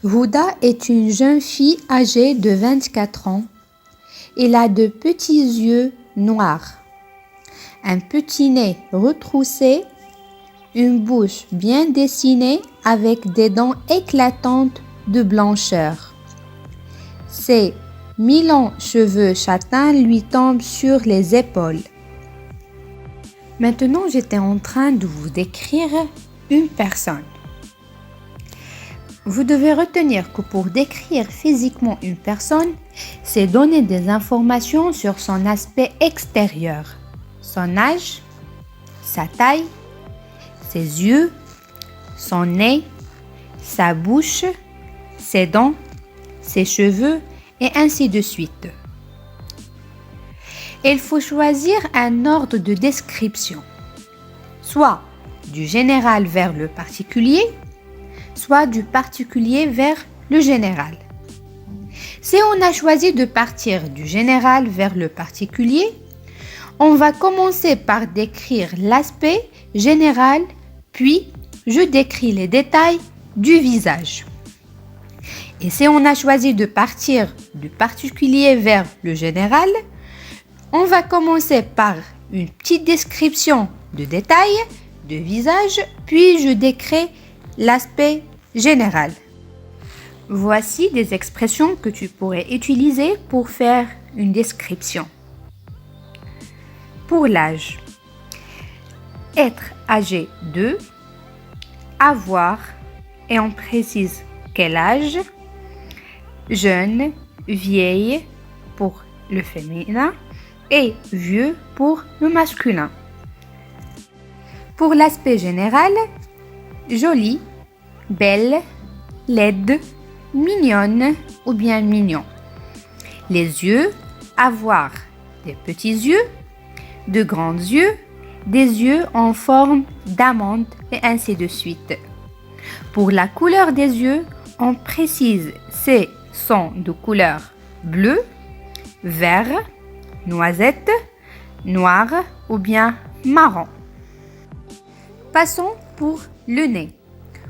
Huda est une jeune fille âgée de 24 ans. Elle a de petits yeux noirs, un petit nez retroussé, une bouche bien dessinée avec des dents éclatantes de blancheur. Ses 1000 longs cheveux châtains lui tombent sur les épaules. Maintenant, j'étais en train de vous décrire une personne. Vous devez retenir que pour décrire physiquement une personne, c'est donner des informations sur son aspect extérieur, son âge, sa taille, ses yeux, son nez, sa bouche, ses dents, ses cheveux et ainsi de suite. Il faut choisir un ordre de description, soit du général vers le particulier, soit du particulier vers le général. Si on a choisi de partir du général vers le particulier, on va commencer par décrire l'aspect général, puis je décris les détails du visage. Et si on a choisi de partir du particulier vers le général, on va commencer par une petite description de détails de visage, puis je décris l'aspect général. Voici des expressions que tu pourrais utiliser pour faire une description. Pour l'âge, être âgé de, avoir, et on précise quel âge, jeune, vieille pour le féminin et vieux pour le masculin. Pour l'aspect général, jolie, belle, laide, mignonne ou bien mignon. Les yeux, avoir des petits yeux, de grands yeux, des yeux en forme d'amande et ainsi de suite. Pour la couleur des yeux, on précise ces sont de couleur bleu, vert, noisette, noir ou bien marron. Passons pour le nez.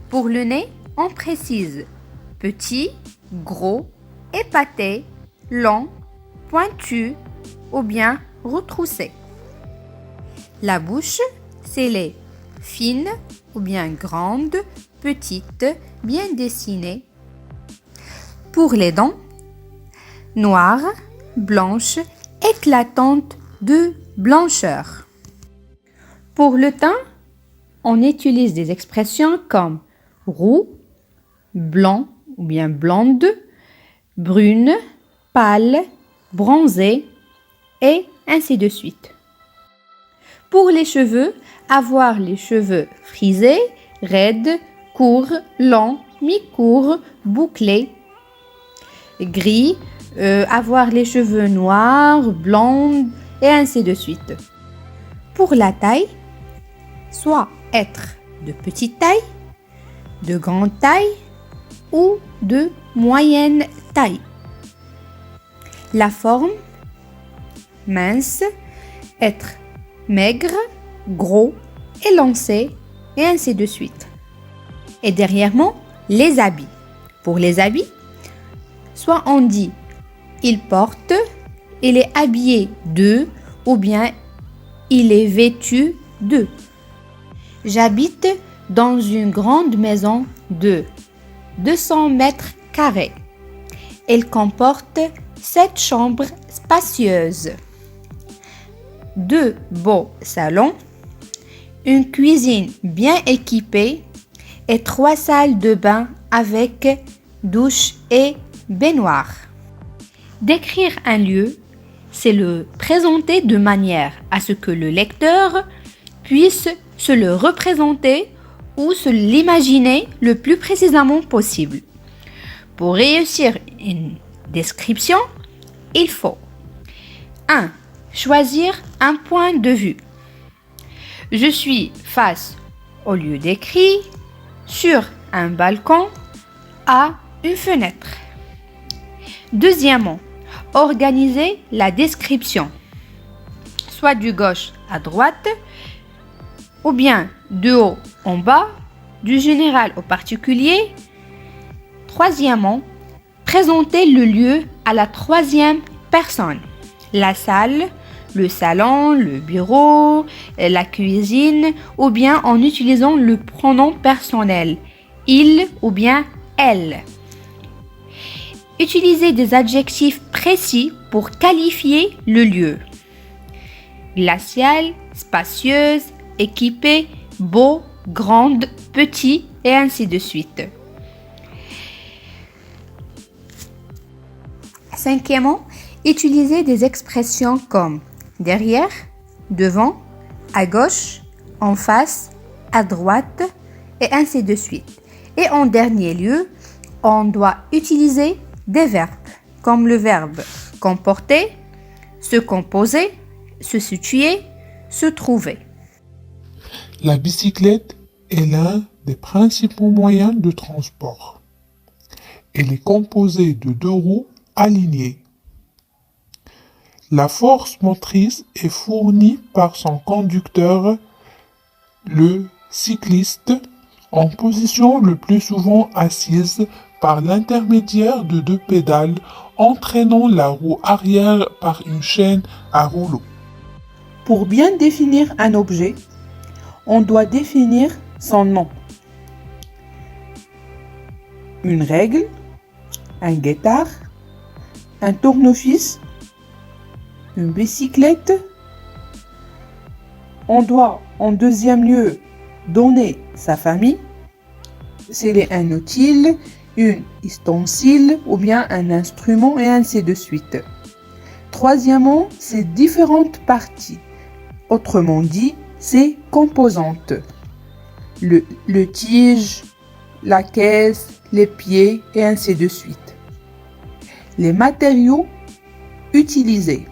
Pour le nez, on précise petit, gros, épaté, long, pointu ou bien retroussé. La bouche, c'est les fine ou bien grande, petite, bien dessinée. Pour les dents, noires, blanches, éclatantes de blancheur. Pour le teint, on utilise des expressions comme roux, blanc ou bien blonde, brune, pâle, bronzée et ainsi de suite. Pour les cheveux, avoir les cheveux frisés, raides, courts, longs, mi-courts, bouclés, gris, avoir les cheveux noirs, blonds et ainsi de suite. Pour la taille, soit être de petite taille, de grande taille ou de moyenne taille. La forme, mince, être maigre, gros, élancé et ainsi de suite. Et dernièrement, les habits. Pour les habits, soit on dit il porte, il est habillé de ou bien il est vêtu de. J'habite dans une grande maison de 200 mètres carrés. Elle comporte 7 chambres spacieuses, 2 beaux salons, une cuisine bien équipée et 3 salles de bain avec douche et baignoire. Décrire un lieu, c'est le présenter de manière à ce que le lecteur puisse se le représenter ou se l'imaginer le plus précisément possible. Pour réussir une description, il faut 1. Choisir un point de vue. Je suis face au lieu décrit, sur un balcon, à une fenêtre. Deuxièmement, organiser la description, soit du gauche à droite, ou bien de haut en bas, du général au particulier. troisièmement, présenter le lieu à la troisième personne. La salle, le salon, le bureau, la cuisine, ou bien en utilisant le pronom personnel, il ou bien elle. Utilisez des adjectifs précis pour qualifier le lieu. Glacial, spacieuse, équipée, beau, grande, petit et ainsi de suite. Cinquièmement, utilisez des expressions comme derrière, devant, à gauche, en face, à droite et ainsi de suite. Et en dernier lieu, on doit utiliser des verbes comme le verbe comporter, se composer, se situer, se trouver. La bicyclette est l'un des principaux moyens de transport. Elle est composée de 2 roues alignées. La force motrice est fournie par son conducteur, le cycliste, en position le plus souvent assise par l'intermédiaire de 2 pédales, entraînant la roue arrière par une chaîne à rouleau. Pour bien définir un objet, on doit définir son nom. Une règle, un guetard, un tournevis, une bicyclette. On doit en deuxième lieu donner sa famille, s'il est un outil, une ustensile ou bien un instrument et ainsi de suite. Troisièmement, ses différentes parties, autrement dit, ses composantes. Le tige, la caisse, les pieds et ainsi de suite. Les matériaux utilisés,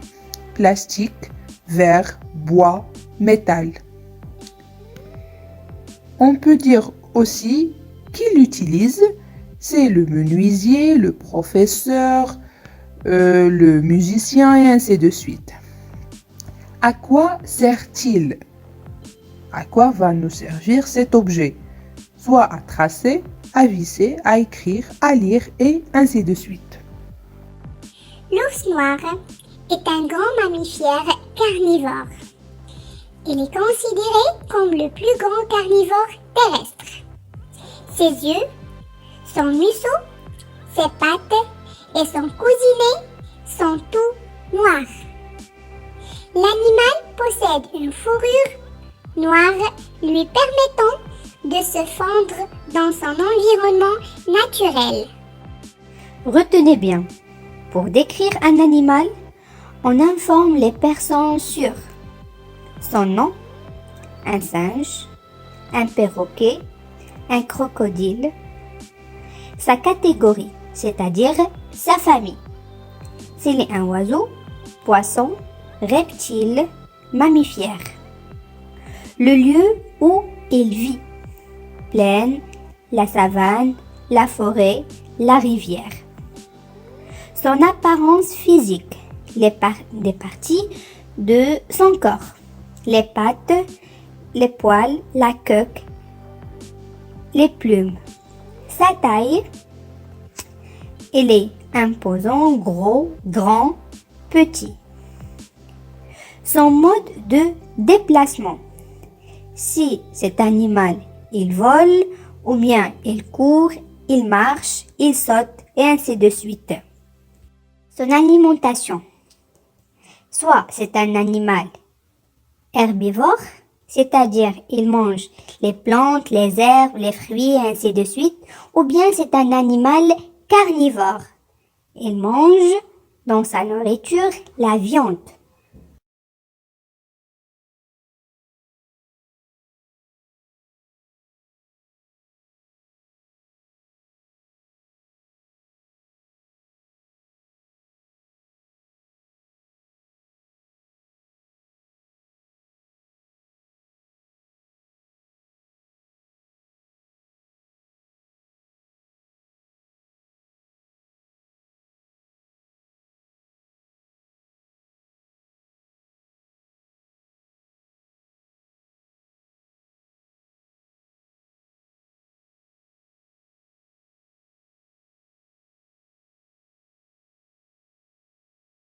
plastique, verre, bois, métal. On peut dire aussi qui l'utilise, c'est le menuisier, le professeur, le musicien et ainsi de suite. À quoi sert-il? À quoi va nous servir cet objet? Soit à tracer, à visser, à écrire, à lire et ainsi de suite. L'ours noir est un grand mammifère carnivore. Il est considéré comme le plus grand carnivore terrestre. Ses yeux, son museau, ses pattes et son cousinet sont tout noirs. L'animal possède une fourrure noire lui permettant de se fondre dans son environnement naturel. Retenez bien, pour décrire un animal, on informe les personnes sur son nom, un singe, un perroquet, un crocodile, sa catégorie, c'est-à-dire sa famille, s'il est un oiseau, poisson, reptile, mammifère, le lieu où il vit, plaine, la savane, la forêt, la rivière, son apparence physique, des parties de son corps, les pattes, les poils, la queue, les plumes, sa taille, il est imposant, gros, grand, petit. Son mode de déplacement, si cet animal il vole ou bien il court, il marche, il saute et ainsi de suite. Son alimentation, soit c'est un animal herbivore, c'est-à-dire il mange les plantes, les herbes, les fruits et ainsi de suite, ou bien c'est un animal carnivore. Il mange dans sa nourriture la viande.